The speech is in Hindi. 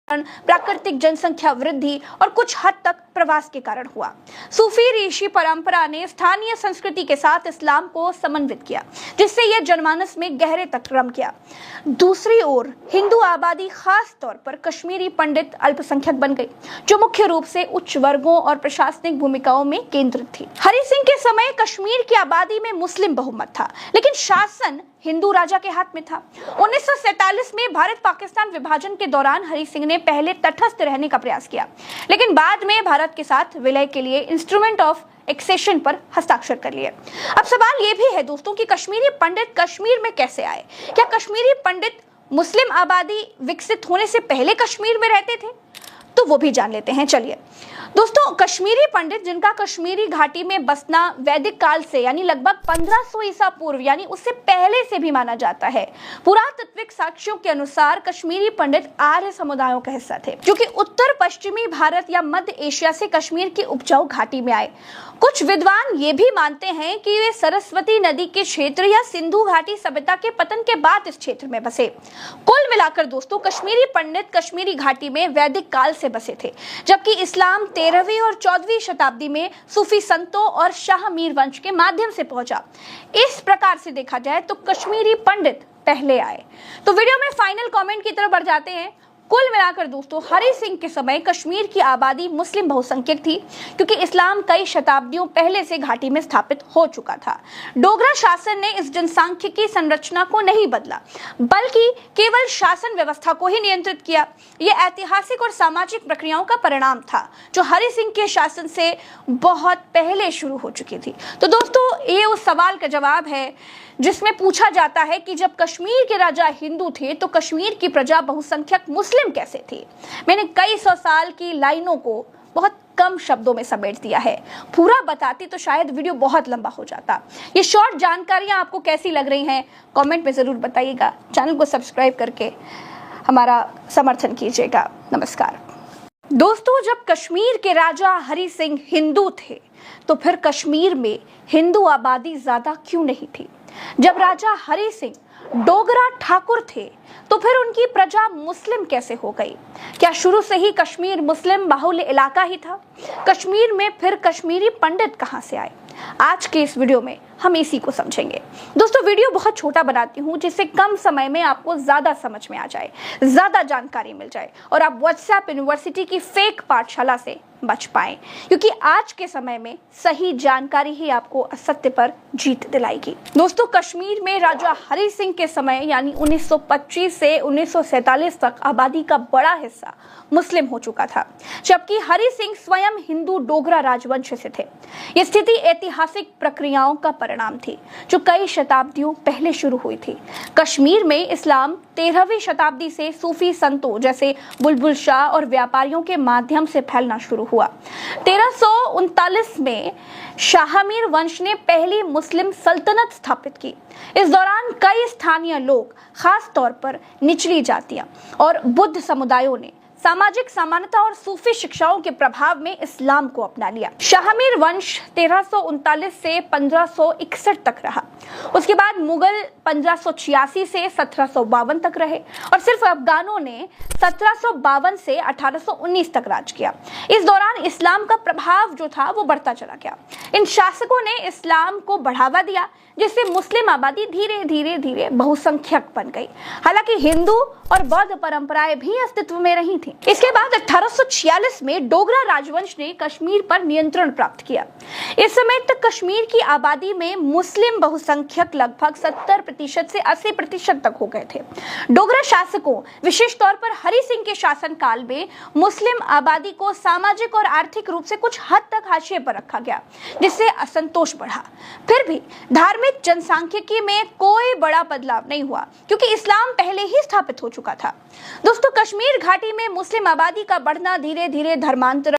प्राकृतिक जनसंख्या वृद्धि और कुछ हद तक प्रवास के कारण हुआ। सूफी ऋषि परंपरा ने स्थानीय संस्कृति के साथ इस्लाम को समन्वित किया, जिससे यह जनमानस में गहरे तक रम गया। दूसरी ओर हिंदू आबादी, खास तौर पर कश्मीरी पंडित, अल्पसंख्यक बन गई, जो मुख्य रूप से उच्च वर्गों और प्रशासनिक भूमिकाओं में केंद्रित थी। हरि सिंह के समय कश्मीर की आबादी में मुस्लिम बहुमत था, लेकिन शासन हिंदू राजा के हाथ में था। 1947 में भारत पाकिस्तान विभाजन के दौरान हरि सिंह ने पहले तटस्थ रहने का प्रयास किया, लेकिन बाद में भारत के साथ विलय के लिए इंस्ट्रूमेंट ऑफ एक्सेशन पर हस्ताक्षर कर लिए। अब सवाल ये भी है दोस्तों कि कश्मीरी पंडित कश्मीर में कैसे आए? क्या कश्मीरी पंडित मुस्लिम आबादी विकसित होने से पहले कश्मीर में रहते थे? तो वो भी जान लेते हैं। चलिए दोस्तों, कश्मीरी पंडित जिनका कश्मीरी घाटी में बसना वैदिक काल से यानी लगभग 1500 ईसा पूर्व यानी उससे पहले से भी माना जाता है। पुरातात्विक साक्ष्यों के अनुसार कश्मीरी पंडित आर्य समुदायों का हिस्सा थे, जो कि उत्तर पश्चिमी भारत या मध्य एशिया से कश्मीर की उपजाऊ घाटी में आए। कुछ विद्वान ये भी मानते हैं कि वे सरस्वती नदी के क्षेत्र या सिंधु घाटी सभ्यता के पतन के बाद इस क्षेत्र में बसे। कुल मिलाकर दोस्तों, कश्मीरी पंडित कश्मीरी घाटी में वैदिक काल से बसे थे, जबकि इस्लाम 13वीं और 14वीं शताब्दी में सूफी संतों और शाह मीर वंश के माध्यम से पहुंचा। इस प्रकार से देखा जाए तो कश्मीरी पंडित पहले आए। तो वीडियो में फाइनल कमेंट की तरफ बढ़ जाते हैं। कुल मिलाकर दोस्तों, हरि सिंह के समय कश्मीर की आबादी मुस्लिम बहुसंख्यक थी, क्योंकि इस्लाम कई शताब्दियों पहले से घाटी में स्थापित हो चुका था। डोगरा शासन ने इस जनसांख्यिकी संरचना को नहीं बदला, बल्कि केवल शासन व्यवस्था को ही नियंत्रित किया। यह ऐतिहासिक और सामाजिक प्रक्रियाओं का परिणाम था, जो हरि सिंह के शासन से बहुत पहले शुरू हो चुकी थी। तो दोस्तों, ये उस सवाल का जवाब है जिसमें पूछा जाता है कि जब कश्मीर के राजा हिंदू थे तो कश्मीर की प्रजा बहुसंख्यक मुस्लिम कैसे थी? मैंने कई सौ साल की लाइनों को बहुत कम शब्दों में समेट दिया है। पूरा बताती तो शायद वीडियो बहुत लंबा हो जाता। ये शॉर्ट जानकारियां आपको कैसी लग रही हैं, कमेंट में जरूर बताइएगा। चैनल को सब्सक्राइब करके हमारा समर्थन कीजिएगा। नमस्कार दोस्तों, जब कश्मीर के राजा हरि सिंह हिंदू थे तो फिर कश्मीर में हिंदू आबादी ज्यादा क्यों नहीं थी? जब राजा हरि सिंह डोगरा ठाकुर थे तो फिर उनकी प्रजा मुस्लिम कैसे हो गई? क्या शुरू से ही कश्मीर मुस्लिम बाहुल्य इलाका ही था? कश्मीर में फिर कश्मीरी पंडित कहां से आए? आज के इस वीडियो में हम इसी को समझेंगे। दोस्तों, वीडियो बहुत छोटा बनाती हूँ जिससे कम समय में आपको ज्यादा समझ में आ जाए, ज्यादा जानकारी मिल जाए और आप व्हाट्सएप यूनिवर्सिटी की फेक पाठशाला से बच पाएं, क्योंकि आज के समय में सही जानकारी ही आपको असत्य पर जीत दिलाएगी। दोस्तों, कश्मीर में राजा हरि सिंह के समय यानी 1925 से 1947 तक आबादी का बड़ा हिस्सा मुस्लिम हो चुका था, जबकि हरि सिंह स्वयं हिंदू डोगरा राजवंश से थे। यह स्थिति ऐतिहासिक प्रक्रियाओं का परिणाम थी, जो कई शताब्दियों पहले शुरू हुई थी। कश्मीर में इस्लाम 13वीं शताब्दी से सूफी संतों जैसे बुलबुल शाह और व्यापारियों के माध्यम से फैलना शुरू हुआ। 1339 में शाह मीर वंश ने पहली मुस्लिम सल्तनत स्थापित की। इस दौरान कई स्थानीय लोग, खास तौर पर निचली जातियां और बुद्ध समुदायों ने सामाजिक समानता और सूफी शिक्षाओं के प्रभाव में इस्लाम को अपना लिया। शाहमीर वंश 1339 से 1561 तक रहा। उसके बाद मुगल 1586 से 1752 तक रहे और सिर्फ अफगानों ने 1752 से 1819 तक राज किया। इस दौरान इस्लाम का प्रभाव जो था वो बढ़ता चला गया। इन शासकों ने इस्लाम को बढ़ावा दिया, जिससे मुस्लिम आबादी धीरे धीरे बहुसंख्यक बन गई। हालांकि हिंदू और बौद्ध परंपराएं भी अस्तित्व में रही थी। इसके बाद 1846 में डोगरा राजवंश ने कश्मीर पर नियंत्रण प्राप्त किया। इस समय तक कश्मीर की आबादी में मुस्लिम बहुसंख्यक लगभग 70% से 80% तक हो गए थे। डोगरा शासकों, विशेष तौर पर हरि सिंह के शासनकाल में मुस्लिम आबादी को सामाजिक और आर्थिक रूप से कुछ हद तक हाशिए पर रखा गया, जिससे असंतोष बढ़ा। फिर भी धार्मिक जनसांख्यिकी में कोई बड़ा बदलाव नहीं हुआ, क्योंकि इस्लाम पहले ही स्थापित हो चुका था। दोस्तों, कश्मीर घाटी में मुस्लिम आबादी का बढ़ना धीरे धीरे धर्मांतरण